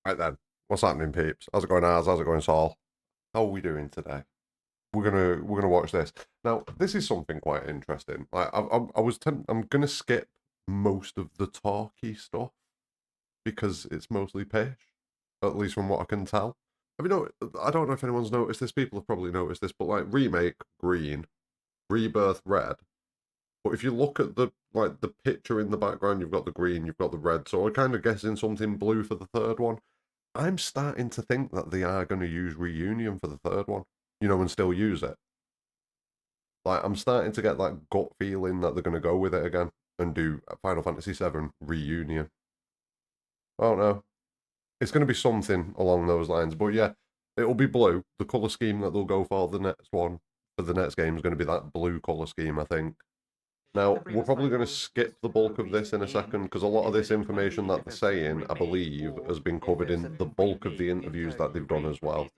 Right then, what's happening, peeps? How's it going, Az? How's it going, Saul? How are we doing today? We're gonna watch this now. This is something quite interesting. I'm gonna skip most of the talky stuff because it's mostly pish, at least from what I can tell. Have you know? I don't know if anyone's noticed this. People have probably noticed this, but like remake green, rebirth red. But if you look at the picture in the background, you've got the green, you've got the red. So I'm kind of guessing something blue for the third one. I'm starting to think that they are going to use Reunion for the third one, and still use it. Like, I'm starting to get that gut feeling that they're going to go with it again and do Final Fantasy VII Reunion. I don't know. It's going to be something along those lines, but yeah, it'll be blue. The color scheme that they'll go for the next one, for the next game, is going to be that blue color scheme, I think. Now, we're probably going to skip the bulk of this in a second because a lot of this information that they're saying, I believe, has been covered in the bulk of the interviews that they've done as well.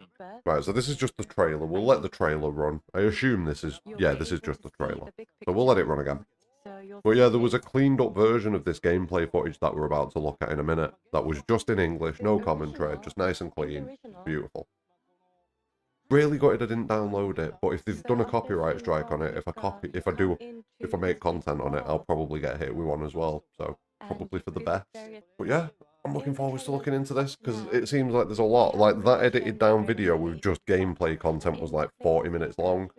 Right, so this is just the trailer. We'll let the trailer run. I assume this is just the trailer. So we'll let it run again. But yeah, there was a cleaned up version of this gameplay footage that we're about to look at in a minute. That was just in English, no commentary, just nice and clean. Beautiful. Really gutted I didn't download it, but if they've done a copyright strike on it, if I make content on it, I'll probably get hit with one as well. So probably for the best. But yeah, I'm looking forward to looking into this because it seems like there's a lot. Like that edited down video with just gameplay content was like 40 minutes long.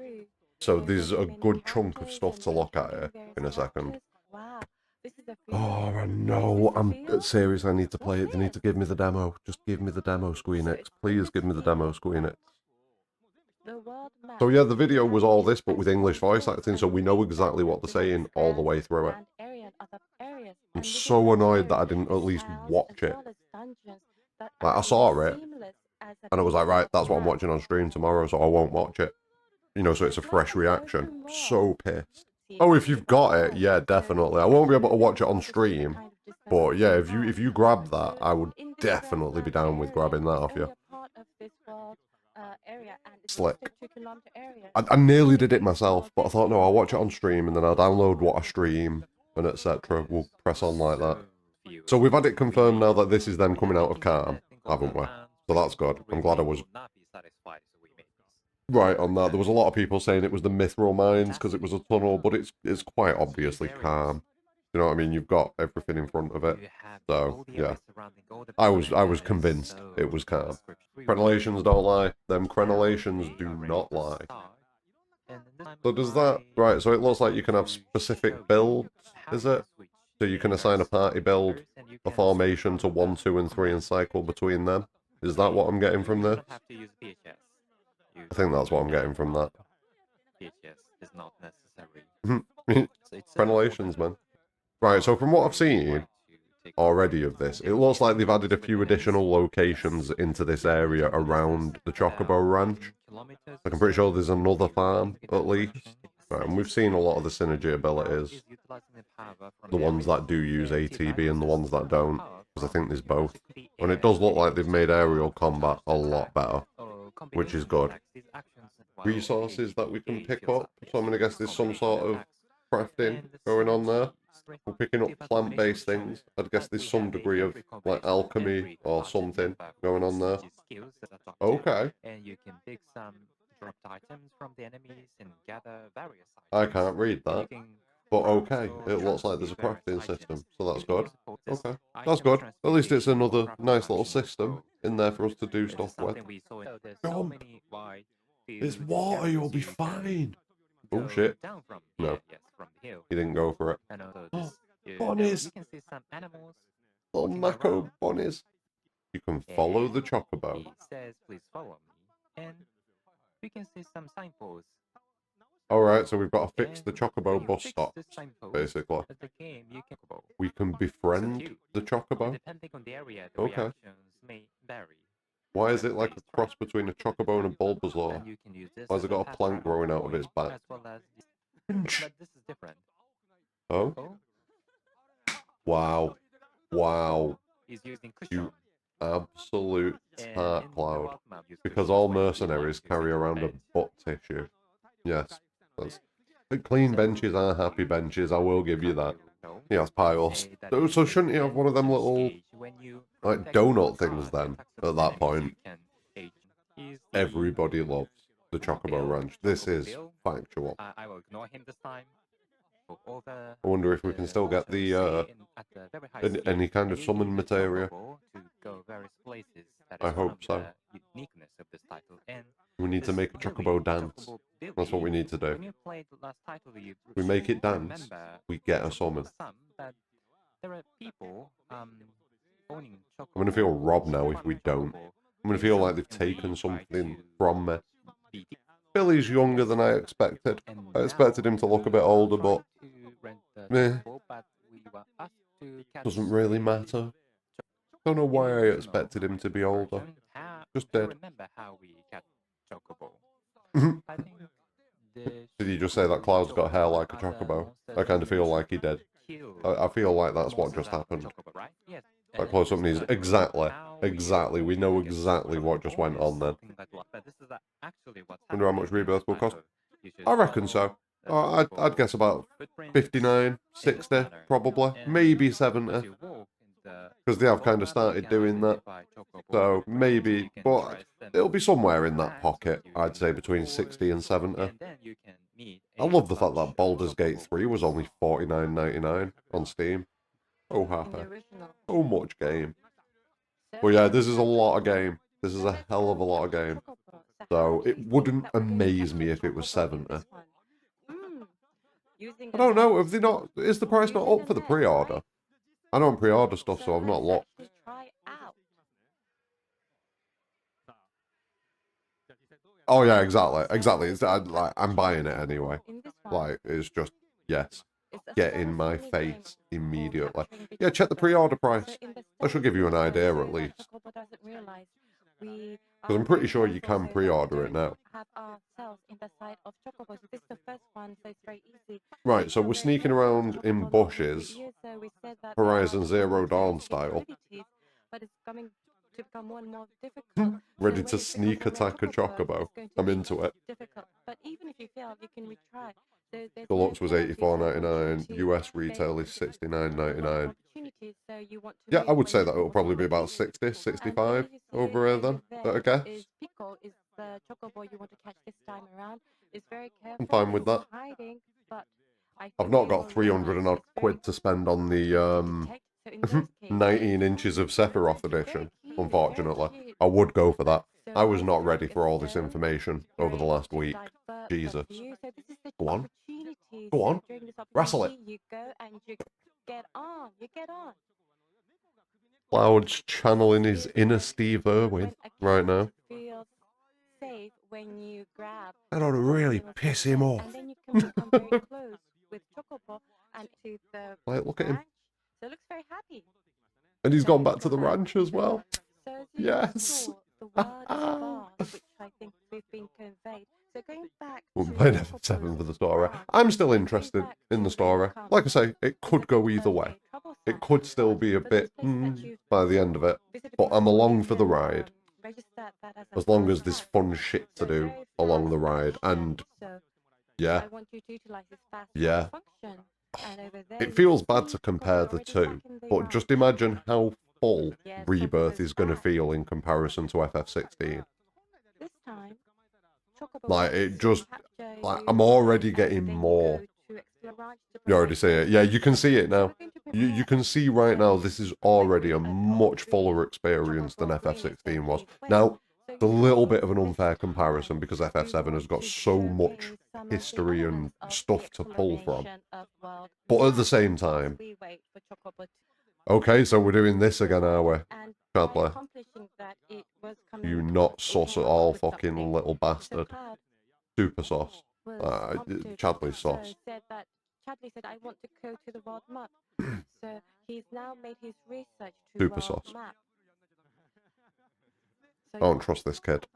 So there's a good chunk of stuff to look at here in a second. Oh, I know. I'm serious. I need to play it. They need to give me the demo. Just give me the demo, Squeenix. Please give me the demo, Squeenix. So yeah, the video was all this, but with English voice acting, so we know exactly what they're saying all the way through it. I'm so annoyed that I didn't at least watch it. Like, I saw it, and I was like, right, that's what I'm watching on stream tomorrow, so I won't watch it. So it's a fresh reaction. So pissed. Oh, if you've got it, yeah, definitely. I won't be able to watch it on stream, but yeah, if you grab that, I would definitely be down with grabbing that off you. Slick. I nearly did it myself, but I thought, no, I'll watch it on stream and then I'll download what I stream and etc. We'll press on like that. So we've had it confirmed now that this is them coming out of Calm, haven't we? So that's good. I'm glad I was right on that. There was a lot of people saying it was the Mithril Mines because it was a tunnel, but it's quite obviously Calm. You know what I mean? You've got everything in front of it. So yeah, I was convinced it was Calm. Crenellations don't lie. Them crenellations do not lie. So does that right? So it looks like you can have specific builds, is it? So you can assign a party build, a formation to 1, 2, and 3, and cycle between them. Is that what I'm getting from this? I think that's what I'm getting from that. Crenellations, man. Right. So from what I've seen already of this, it looks like they've added a few additional locations into this area around the Chocobo Ranch. Like I'm pretty sure there's another farm at least. Right, and we've seen a lot of the synergy abilities. The ones that do use ATB and the ones that don't. Because I think there's both. And it does look like they've made aerial combat a lot better. Which is good. Resources that we can pick up. So I'm going to guess there's some sort of crafting going on there. We're picking up plant-based things. I'd guess there's some degree of like alchemy or something going on there. Okay. I can't read that. But okay, it looks like there's a crafting system, so that's good. Okay, that's good. At least it's another nice little system in there for us to do stuff with. Jump! It's water, you'll be fine! Oh shit. No. He didn't go for it. Oh, bunnies! Little Mako bunnies! You can follow the Chocobo. Alright, so we've got to fix the Chocobo bus stop, basically. We can befriend the Chocobo? Okay. Why is it like a cross between a Chocobo and a Bulbasaur? Why has it got a plant growing out of its back? Oh? Wow. Wow. You absolute tart cloud. Because all mercenaries carry around a butt tissue. Yes. That's... Clean benches are happy benches, I will give you that. He has piles. So shouldn't he have one of them little, like, donut things then, at that point? Everybody loves the Chocobo Ranch. This is factual. I wonder if we can still get the, any kind of summon materia. I hope so. We need to make a Chocobo dance. That's what we need to do. We make it dance, we get a summon. I'm gonna feel robbed now if we don't. I'm gonna feel like they've taken something from me. Billy's younger than I expected. I expected him to look a bit older, but doesn't really matter. Don't know why I expected him to be older. Just did. Did you just say that Cloud's got hair like a Chocobo? I kind of feel like he did. I feel like that's what just happened. That close-up needs... Exactly. We know exactly what just went on then. Wonder how much Rebirth will cost? I reckon so. I'd guess about 59, 60, probably. Maybe 70. Because they have kind of started doing that. So, maybe. But it'll be somewhere in that pocket, I'd say, between 60 and 70. I love the fact that Baldur's Gate 3 was only $49.99 on Steam. Oh, happy. So much game. But yeah, this is a lot of game. This is a hell of a lot of game. So, it wouldn't amaze me if it was 70. I don't know, have they not... Is the price not up for the pre-order? I don't pre-order stuff, so I've not looked. Oh yeah, exactly. It's, I'm buying it anyway. Like, it's just, yes. Get in my face immediately. Yeah, check the pre-order price. That should give you an idea at least. Because I'm pretty sure you can pre-order it now. Right, so we're sneaking around in bushes, Horizon Zero Dawn style. Ready to sneak attack a Chocobo. I'm into it. Deluxe was $84.99. US retail is $69.99. Yeah, I would say that it'll probably be about 60, 65 over here then. Is that a guess? I'm fine with that. I've not got 300 and odd quid to spend on the 19 inches of Sephiroth edition, unfortunately. I would go for that. I was not ready for all this information over the last week. Jesus. Go on. Go on. Wrestle it. Cloud's channeling his inner Steve Irwin right now. That ought to really piss him off. Like, look at him. And he's gone back to the ranch as well. Yes. We're playing FF7 for the story. I'm still interested in the story. Like I say, it could go either way. It could still be a bit by the end of it, but I'm along for the ride. As long as there's fun shit to do along the ride, and yeah, yeah. It feels bad to compare the two, but just imagine how full Rebirth is going to feel in comparison to FF16. Like, it just, like, I'm already getting more. You already see it. Yeah, you can see it now. You can see right now this is already a much fuller experience than FF16 was. Now, it's a little bit of an unfair comparison because FF7 has got so much history and stuff to pull from. But at the same time... Okay, so we're doing this again, are we? Chadley. You not sus at all, fucking little bastard. Super sauce. Chadley's sauce. Super sauce. I don't trust this kid.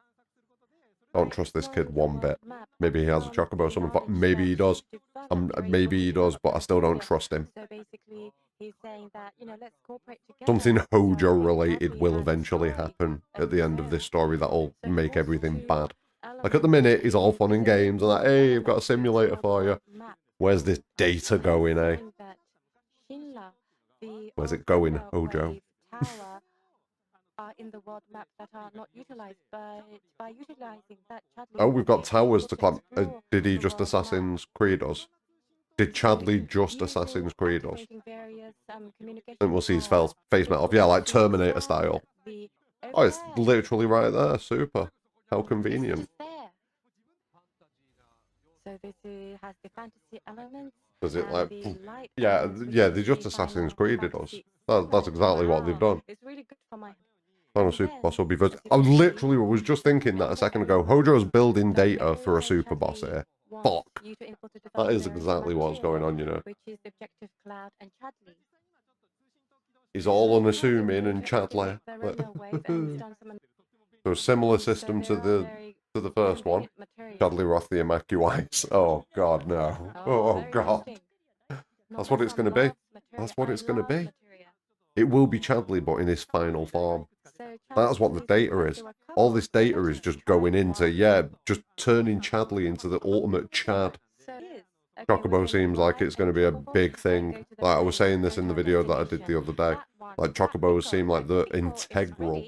I don't trust this kid one bit. Maybe he has a Chocobo or something. Maybe he does. Maybe he does, but I still don't trust him. Something Hojo related will eventually happen at the end of this story that'll make everything bad. Like at the minute, he's all fun and games and like, hey, I've got a simulator for you. Where's this data going, eh? Where's it going, Hojo? In the world map that are not utilized, but by utilizing that, Chadley Oh, we've got towers to climb. explore Did he the just world map. Assassin's Creed us? Did Chadley just Assassin's Creed us? And we'll see his face melt off. Yeah, like Terminator style. Oh, it's literally right there. Super. How convenient. So this has the fantasy elements. Does it and like... the light Yeah, elements, which yeah, is they just the Assassin's Final Creeded us. Fantasy That's VII. exactly what they've done. It's really good for my... Final Super Boss will be first. I literally was just thinking that a second ago. Hojo's building data for a Super Boss here. Fuck. That is exactly what's going on, you know. Which is the objective Cloud and Chadley. He's all unassuming and Chadley. So a similar system to the first one. Chadley Roth the Immaculate. Oh god, no. Oh god. That's what it's gonna be. That's what it's gonna be. It will be Chadley, but in his final form. That's what the data is. All this data is just going into, yeah, just turning Chadley into the ultimate Chad. Chocobo seems like it's going to be a big thing. Like I was saying this in the video that I did the other day. Like Chocobos seem like they're integral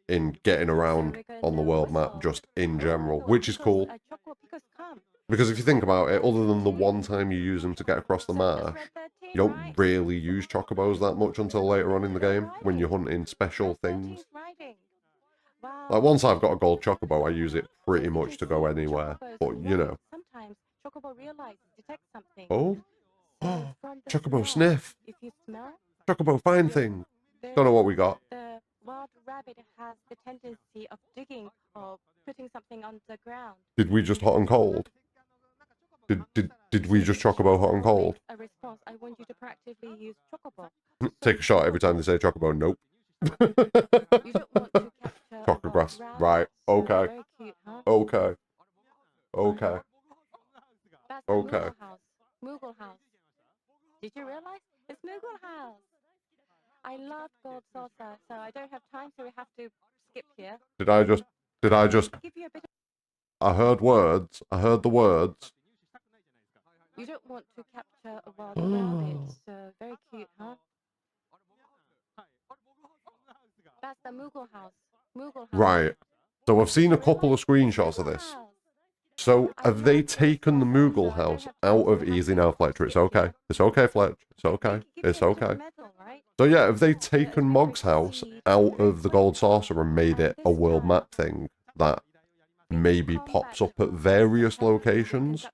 in getting around on the world map just in general, which is cool. Because if you think about it, other than the one time you use them to get across the marsh, you don't really use Chocobos that much until later on in the game when you're hunting special things. Like once I've got a gold Chocobo, I use it pretty much to go anywhere. But you know. Oh, Chocobo sniff. Chocobo find thing. Don't know what we got. The wild rabbit has the tendency of digging or putting something on the ground. Did we just hot and cold? Did we just Chocobo hot and cold? A response. I want you to practically use Chocobo. Take a shot every time they say Chocobo. Nope. You don't want to capture Chocograss. Right. Okay. Very cute, huh? Okay. Okay. That's Okay. Moogle House. Moogle House. Did you realize? It's Moogle House. I love gold saucer, so I don't have time, so we have to skip here. Did I just Give you a bit of... I heard words. I heard the words. You don't want to capture a wild rabbit, so very cute, huh? That's the Moogle House. Moogle House. Right. So I've seen a couple of screenshots of this. So have they taken the Moogle house out of Easy Now, Fletcher? It's okay. It's okay, Fletch. It's okay. It's okay. So yeah, have they taken Mog's house out of the Gold Saucer and made it a world map thing that maybe pops up at various locations?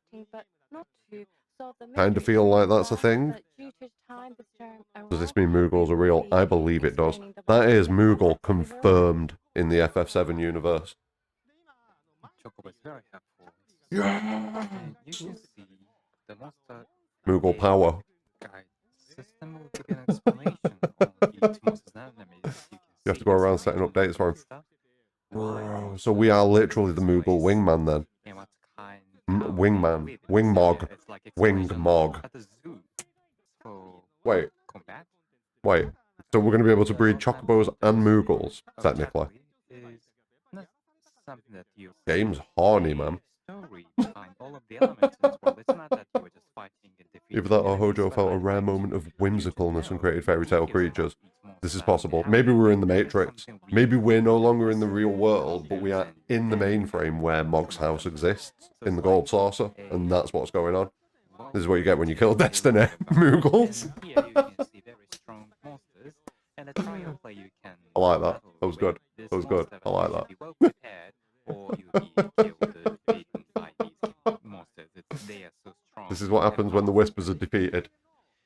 Kind of feel like that's a thing. Does this mean Moogles are real? I believe it does. That is Moogle confirmed in the FF7 universe. Chocobo is very helpful. Yeah. You can see the monster Moogle power. guide system will give you an explanation on each monster's enemies. You have to go around setting updates for him. Bro, so we are literally the Moogle wingman then. Wingman. Wingmog. Wingmog. Wait. Wait. So we're going to be able to breed Chocobos and Moogles, technically. Game's horny, man. Either that or Hojo felt a rare moment of whimsicalness and created fairy tale creatures. This is possible. Maybe we're in the Matrix. Maybe we're no longer in the real world, but we are in the mainframe where Mog's house exists, in the Gold Saucer, and that's what's going on. This is what you get when you kill Destiny, Moogles. I like that. That was good. That was good. I like that. This is what happens when the Whispers are defeated.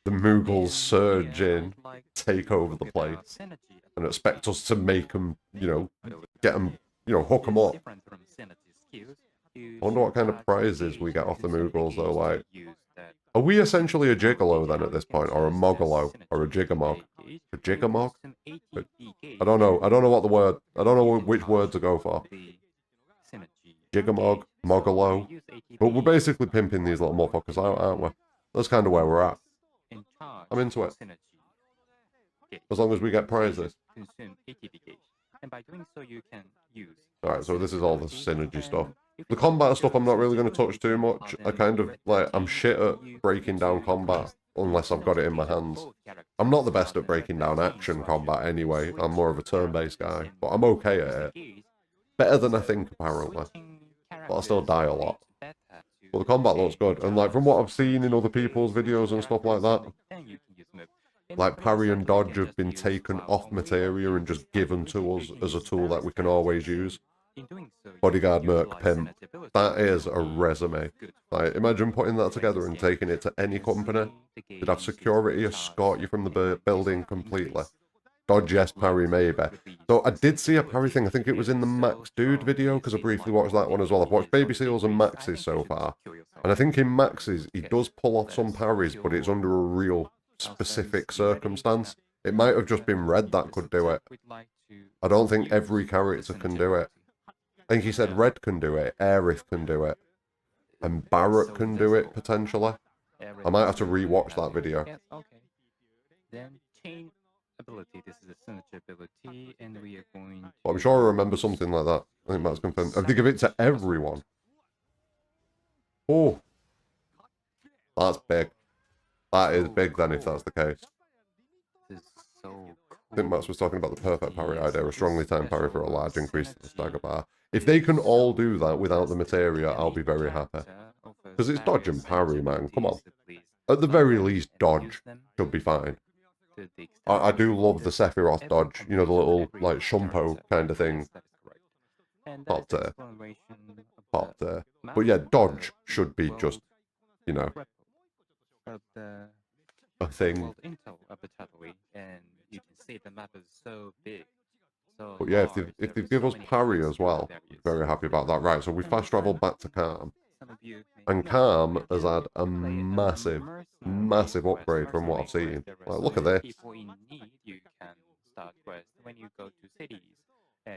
The Moogles surge in, take over the place, and expect us to make them, you know, get them, you know, hook them up. I wonder what kind of prizes we get off the Moogles, though. Like, are we essentially a Gigolo then at this point, or a Mogolo, or a Gigamog? A Gigamog? I don't know. I don't know what the word. I don't know which word to go for. Gigamog, Mogolo. But we're basically pimping these little motherfuckers out, aren't we? That's kind of where we're at. I'm into it. As long as we get prizes. Alright, so this is all the synergy stuff. The combat stuff I'm not really going to touch too much. I kind of, like, I'm shit at breaking down combat unless I've got it in my hands. I'm not the best at breaking down action combat anyway. I'm more of a turn-based guy, but I'm okay at it. Better than I think, apparently. But I still die a lot. But the combat looks good, and like from what I've seen in other people's videos and stuff like that, like parry and dodge have been taken off materia and just given to us as a tool that we can always use. Bodyguard, merc, pimp. That is a resume. Like, imagine putting that together and taking it to any company. You'd have security escort you from the building completely. Dodge, yes, parry, maybe. So I did see a parry thing. I think it was in the Max Dude video, because I briefly watched that one as well. I've watched Baby Seals and Max's so far. And I think in Max's, he does pull off some parries, but it's under a real specific circumstance. It might have just been Red that could do it. I don't think every character can do it. I think he said Red can do it, Aerith can do it, and Barrett can do it, potentially. I might have to re-watch that video. Then chain ability. This is a signature ability, and we are going to... Well, I'm sure I remember something like that. I think that's confirmed. I think give it to everyone. Oh. That's big. That is big then, if that's the case. This is so cool. I think Max was talking about the perfect parry idea, a strongly timed parry for a large increase to the stagger bar. If they can all do that without the materia, I'll be very happy. Because it's dodge and parry, man. Come on. At the very least, dodge should be fine. I do love the Sephiroth dodge. You know, the little, like, Shumpo kind of thing. Top tier. Top tier. But yeah, dodge should be just, you know, a thing. But yeah, if they give us parry as well, very happy about that. Right, so we fast traveled back to Calm. And Calm has had a massive, massive upgrade from what I've seen. Like, look at this. You can start quests. When you go to cities,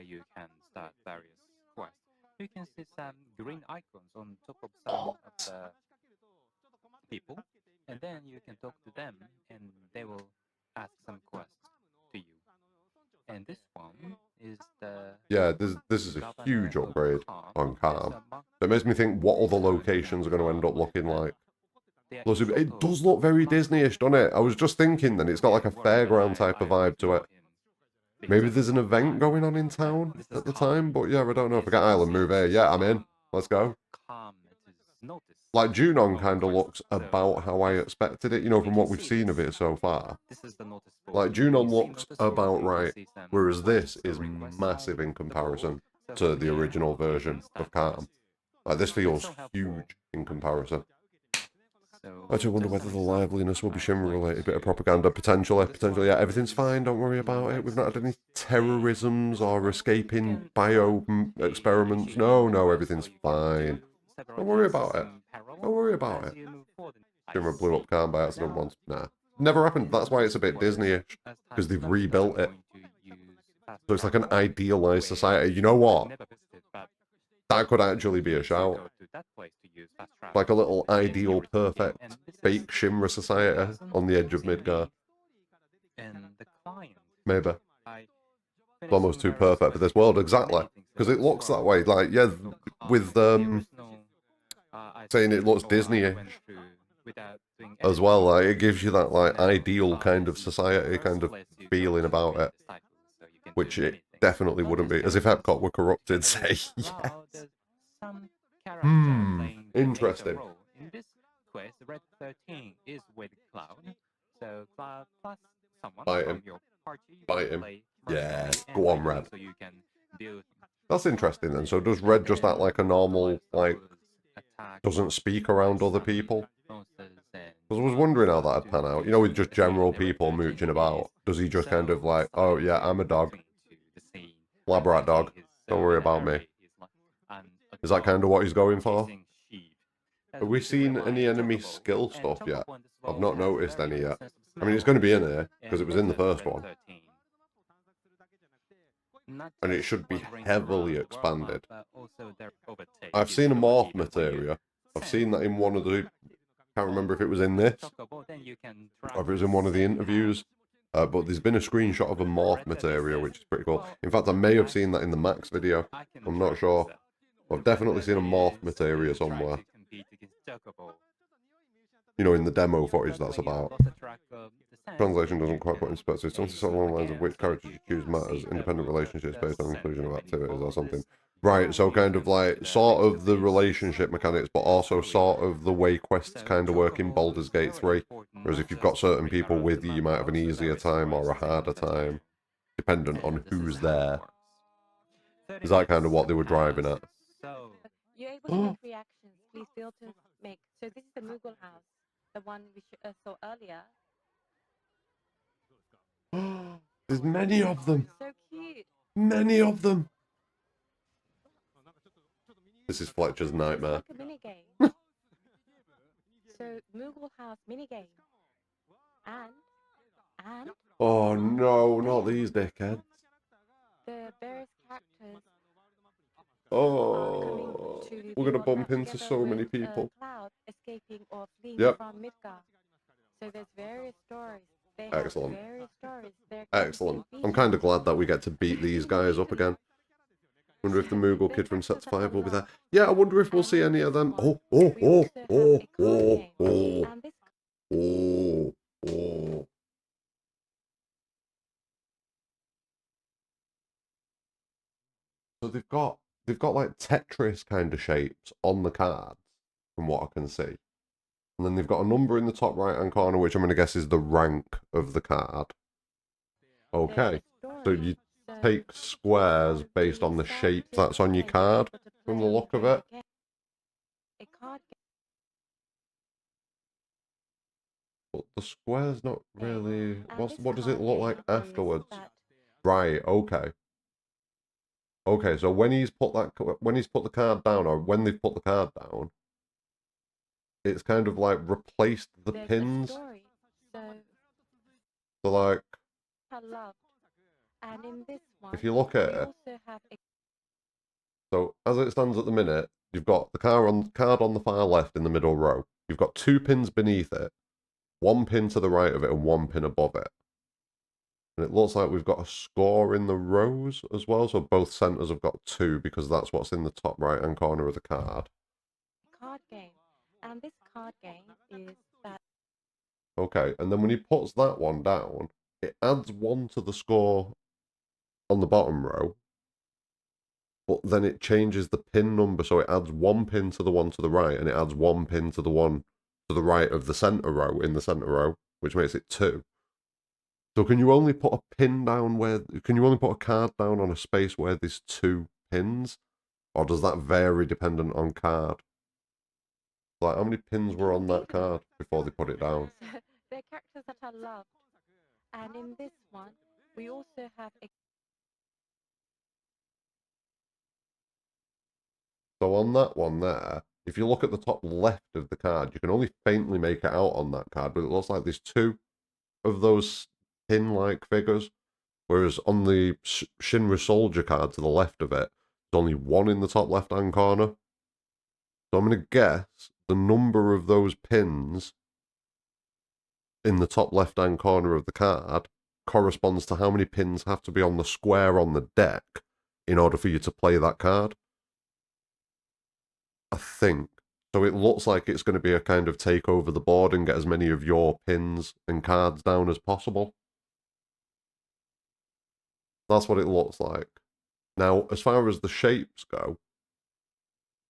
you can start various quests. You can see some green icons on top of some of the people, and then you can talk to them, and they will ask some quests to you. And this one is the... Yeah, this is a huge upgrade on Calm. It makes me think what other locations are going to end up looking like. Plus, it does look very Disney-ish, doesn't it? I was just thinking then, it's got like a fairground type of vibe to it. Maybe there's an event going on in town at the time, but yeah, I don't know. Forget Island Move here. Yeah, I'm in. Let's go. Like, Junon kind of looks about how I expected it, you know, from what we've seen of it so far. Like, Junon looks about right, whereas this is massive in comparison to the original version of Calm. Like, this feels huge in comparison. I do wonder whether the liveliness will be Shinra-related, bit of propaganda, potentially, yeah, everything's fine, don't worry about it. We've not had any terrorisms or escaping bio experiments. No, everything's fine. Don't worry about it. Don't worry about it. Shinra blew up Calm by accident once. Nah. Never happened. That's why it's a bit Disney-ish. Because they've rebuilt it. So it's like an idealized society. You know what? That could actually be a shout. Like a little ideal, perfect, fake Shinra society on the edge of Midgar. Maybe. It's almost too perfect for this world, exactly. Because it looks that way. Like, yeah, with saying it looks Disney-ish as well. Like, it gives you that like ideal kind of society kind of feeling about it, which it definitely wouldn't be. As if Epcot were corrupted, say. Yes. Interesting. In this quest, Red 13 is with Cloud. So Cloud plus someone from your party. Bite him. Yeah, go on, Red. That's interesting then. So does Red just act like a normal, like, doesn't speak around other people? Because I was wondering how that'd pan out. You know, with just general people mooching about. Does he just kind of like, oh yeah, I'm a dog. Labrat dog. Don't worry about me. Is that kind of what he's going for? Have we seen any enemy skill stuff yet? I've not noticed any yet. I mean, it's going to be in here, because it was in the first one. And it should be heavily expanded. I've seen a morph materia. I've seen that in one of the... Can't remember if it was in this, or if it was in one of the interviews. But there's been a screenshot of a morph materia, which is pretty cool. In fact, I may have seen that in the Max video. I'm not sure. I've definitely seen a morph materia somewhere. You know, in the demo footage that's about. Translation doesn't quite put in perspective. It's something along the lines of which characters you choose matters, independent relationships based on inclusion of activities or something. Right, so kind of like, sort of the relationship mechanics, but also sort of the way quests kind of work in Baldur's Gate 3. Whereas if you've got certain people with you, you might have an easier time or a harder time, dependent on who's there. Is that kind of what they were driving at? You're able to make reactions. Please feel to make. So this is the Moogle house, the one we saw earlier. There's many of them. So cute. Many of them. This is Fletcher's nightmare. It's like a mini game. So Moogle house mini game. And Oh no, not these dickheads. the various characters Oh, we're gonna bump into so many people. Cloud escaping or fleeing Yep. from Midgar. So there's various stories. They Excellent. have various stories. Excellent. I'm kind of glad that we get to beat these guys up again. Wonder if the Moogle kid from Set 5 will be there. Yeah, I wonder if we'll see any of them. Oh. So they've got like Tetris kind of shapes on the cards, from what I can see. And then they've got a number in the top right hand corner, which I'm going to guess is the rank of the card. Okay. So you take squares based on the shape that's on your card, from the look of it. But the square's not really... What does it look like afterwards? Right, okay. Okay, so when he's put the card down, or when they've put the card down, it's kind of like replaced the pins. So like, if you look at it, so as it stands at the minute, you've got the card on the far left in the middle row. You've got 2 pins beneath it, 1 pin to the right of it, and 1 pin above it. And it looks like we've got a score in the rows as well, so both centres have got 2 because that's what's in the top right hand corner of the card. Card game. And this card game is that. Okay, and then when he puts that one down, it adds 1 to the score on the bottom row, but then it changes the pin number, so it adds 1 pin to the one to the right, and it adds 1 pin to the one to the right of the centre row, in the centre row, which makes it 2. So can you only put a pin down can you only put a card down on a space where there's 2 pins? Or does that vary dependent on card? Like, how many pins were on that card before they put it down? They're characters that are loved. And in this one, we also have a... So on that one there, if you look at the top left of the card, you can only faintly make it out on that card, but it looks like there's 2 of those pin-like figures. Whereas on the Shinra Soldier card to the left of it, there's only 1 in the top left-hand corner. So I'm going to guess the number of those pins in the top left-hand corner of the card corresponds to how many pins have to be on the square on the deck in order for you to play that card. I think. So it looks like it's going to be a kind of take over the board and get as many of your pins and cards down as possible. That's what it looks like. Now, as far as the shapes go,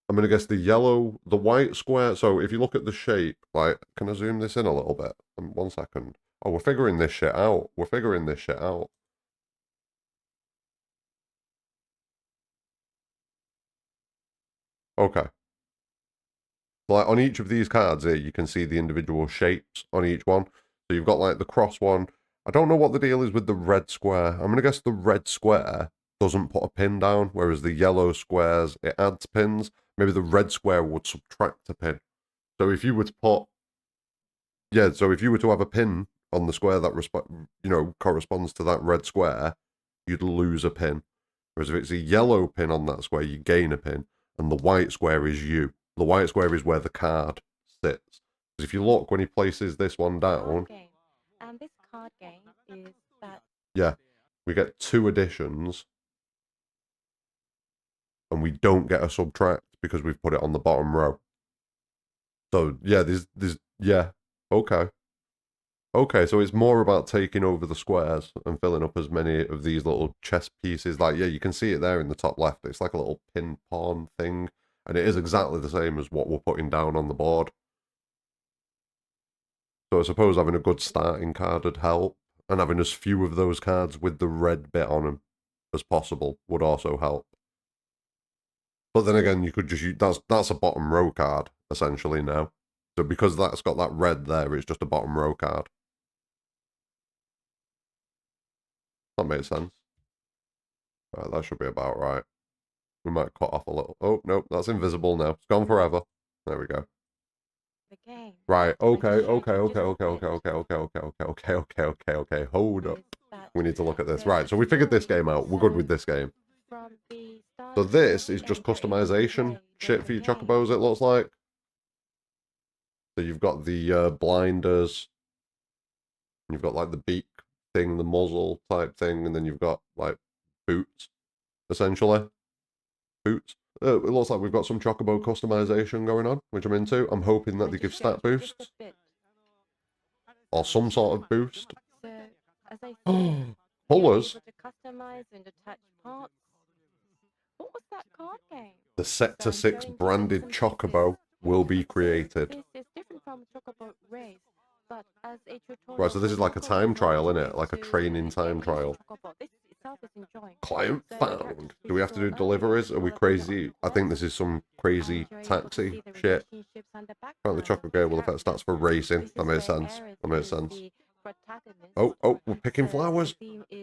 I'm going to guess the white square. So if you look at the shape, like, can I zoom this in a little bit? 1 second. Oh, we're figuring this shit out. Okay. Like, on each of these cards here, you can see the individual shapes on each one. So you've got, like, the cross one. I don't know what the deal is with the red square. I'm going to guess the red square doesn't put a pin down, whereas the yellow squares, it adds pins. Maybe the red square would subtract a pin. So if you were to have a pin on the square that corresponds to that red square, you'd lose a pin. Whereas if it's a yellow pin on that square, you gain a pin, and the white square is you. The white square is where the card sits. Because if you look, when he places this one down, and this card game is that. Yeah, we get 2 additions and we don't get a subtract because we've put it on the bottom row. So yeah, yeah, okay. Okay, so it's more about taking over the squares and filling up as many of these little chess pieces. Like, yeah, you can see it there in the top left. It's like a little pin pawn thing, and it is exactly the same as what we're putting down on the board. So I suppose having a good starting card would help, and having as few of those cards with the red bit on them as possible would also help. But then again, you could just use, that's a bottom row card, essentially, now. So because that's got that red there, it's just a bottom row card. That makes sense. Right, that should be about right. We might cut off a little. Oh, nope, that's invisible now. It's gone forever. There we go. The game. Right, okay. Hold up. We need to look at this. Right, so we figured this game out. We're good with this game. So this is just customization shit for your chocobos, it looks like. So you've got the blinders. You've got like the beak thing, the muzzle type thing, and then you've got like boots, essentially. Boots. It looks like we've got some chocobo customization going on, which I'm into. I'm hoping that they give stat boosts. Or some sort of boost. So, as I said, Pullers. to customize and attach parts. What was that card game? The Sector 6 branded chocobo will be created. This is different from Chocobo race, but as a tutorial. Right, so this is like a time trial, isn't it? Like a training time trial. This itself is enjoying. Client found. Do we have to do deliveries? Are we crazy? I think this is some crazy taxi shit. Apparently, chocobo game will affect stats for racing. That makes sense. That makes sense. Oh, we're picking flowers.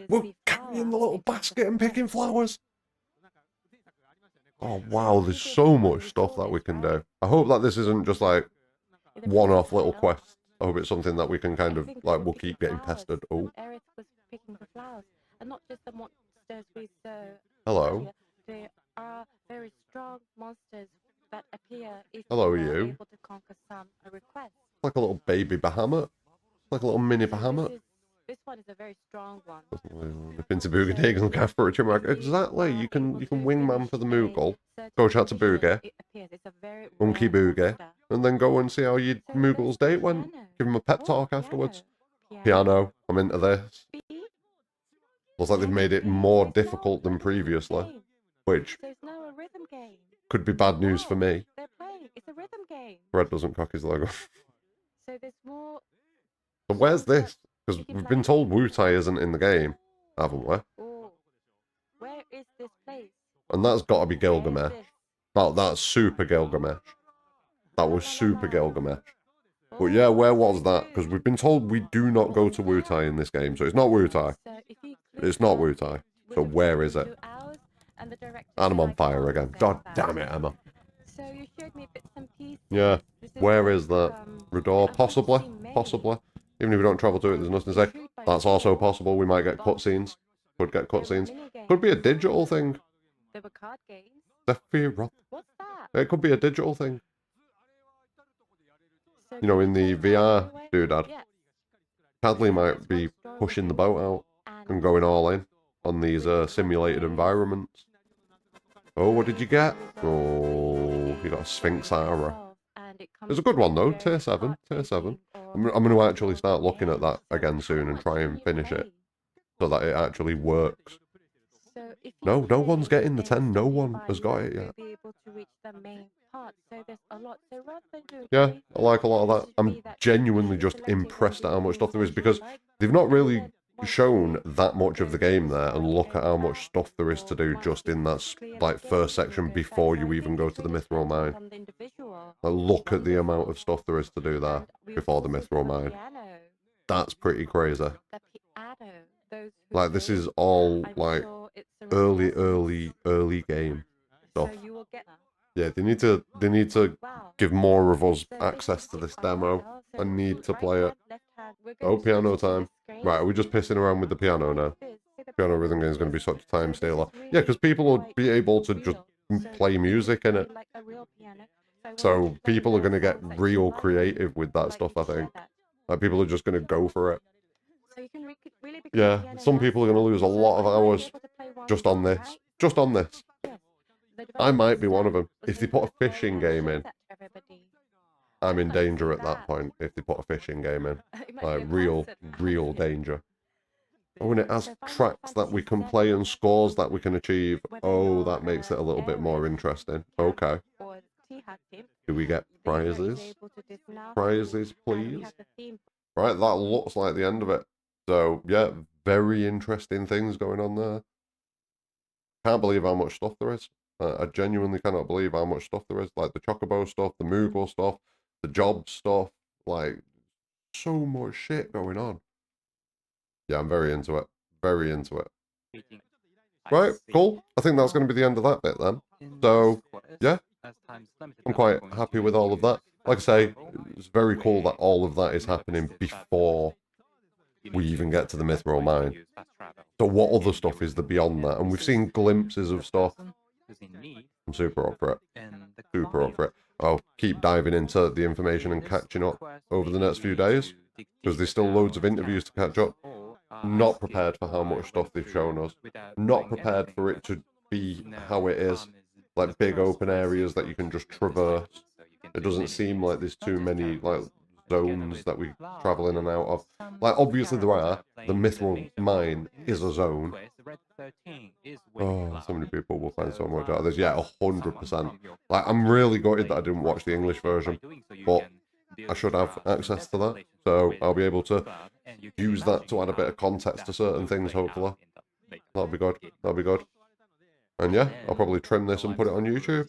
We're carrying the little basket and picking flowers. Oh, wow, there's so much stuff that we can do. I hope that this isn't just like one-off little quests. I hope it's something that we can kind of, like, we'll keep getting pestered. Oh. Eric was picking the flowers, and not just the monsters we saw. Hello. There are very strong monsters that appear if Hello, you are you. able to conquer some requests. Like a little baby Bahamut. Like a little mini Bahamut. This one is a very strong one. Into Boogie Diggs and Gaff for a Chimerack. Exactly. You can wingman for the Moogle. Go chat to Boogie. Unky Boogie. And then go and see how your Moogle's date went. Give him a pep talk afterwards. Piano. I'm into this. Looks like they've made it more difficult than previously. Which could be bad news for me. It's a rhythm game. Red doesn't cock his logo. So there's more. But where's this? Because we've been told Wu-Tai isn't in the game, haven't we? Where is this place? And that's got to be Gilgamesh. That's super Gilgamesh. That was super Gilgamesh. But yeah, where was that? Because we've been told we do not go to Wu-Tai in this game. So it's not Wu-Tai. It's not Wu-Tai. So where is it? And I'm on fire again. God damn it, Emma. So you showed me bits and pieces. Yeah. Where is that? Rador? Possibly. Possibly. Even if we don't travel to it, there's nothing to say. That's also possible. We might get cutscenes. Could get cutscenes. Could be a digital thing. There were card games. Sephiroth. What's that? It could be a digital thing. You know, in the VR doodad. Chadley might be pushing the boat out and going all in on these simulated environments. Oh, what did you get? Oh, you got a Sphinx Aura. It's a good one though, tier 7, tier 7. I'm going to actually start looking at that again soon and try and finish it so that it actually works. No one's getting the 10, no one has got it yet. Yeah, I like a lot of that. I'm genuinely just impressed at how much stuff there is because they've not really shown that much of the game there, and look at how much stuff there is to do just in that like first section before you even go to the Mithril Mine. Like, look at the amount of stuff there is to do there before the Mithril Mine. That's pretty crazy. Like, this is all like early game stuff. Yeah, they need to give more of us access to this demo. I need to play it. Oh, piano time. Right, are we just pissing around with the piano now? Piano rhythm game is going to be such a time stealer. Yeah, because people will be able to just play music in it. So people are going to get real creative with that stuff, I think. Like, people are just going to go for it. Yeah, some people are going to lose a lot of hours just on this. Just on this. the I might be developers one of said them. was If they they put a wanna play fishing and game show in, that to everybody. I'm in I'd like to danger see at that that. point. If they put a fishing game in, It might like be a real, concert. real danger. Oh, and it has So Final tracks that we Fantasy can play and VII, scores that we can achieve. whether Oh, you're that makes it a little bit more Aerith, interesting. Cat, Okay. or T-Hat team, Do we get the user is prizes? able to dismount, Prizes, and we please. have the theme. Right, that looks like the end of it. So, yeah, very interesting things going on there. Can't believe how much stuff there is. I genuinely cannot believe how much stuff there is. Like the Chocobo stuff, the Moogle stuff, the job stuff. Like, so much shit going on. Yeah, I'm very into it. Very into it. Right, cool. I think that's going to be the end of that bit then. So, yeah, I'm quite happy with all of that. Like I say, it's very cool that all of that is happening before we even get to the Mithril Mine. So what other stuff is there beyond that? And we've seen glimpses of stuff. I'm super up for it. Super up for it. I'll keep diving into the information and catching up over the next few days, because there's still loads of interviews to catch up. Not prepared for how much stuff they've shown us. Not prepared for it to be how it is. Like big open areas that you can just traverse. It doesn't seem like there's too many like zones that we travel in and out of. Like obviously there are. The Mithril Mine is a zone. Oh, so many people will find so much out of this. Yeah, 100%. Like I'm really gutted that I didn't watch the English version, but I should have access to that, so I'll be able to use that to add a bit of context to certain things, hopefully. That'll be good. That'll be good. And yeah, I'll probably trim this and put it on YouTube.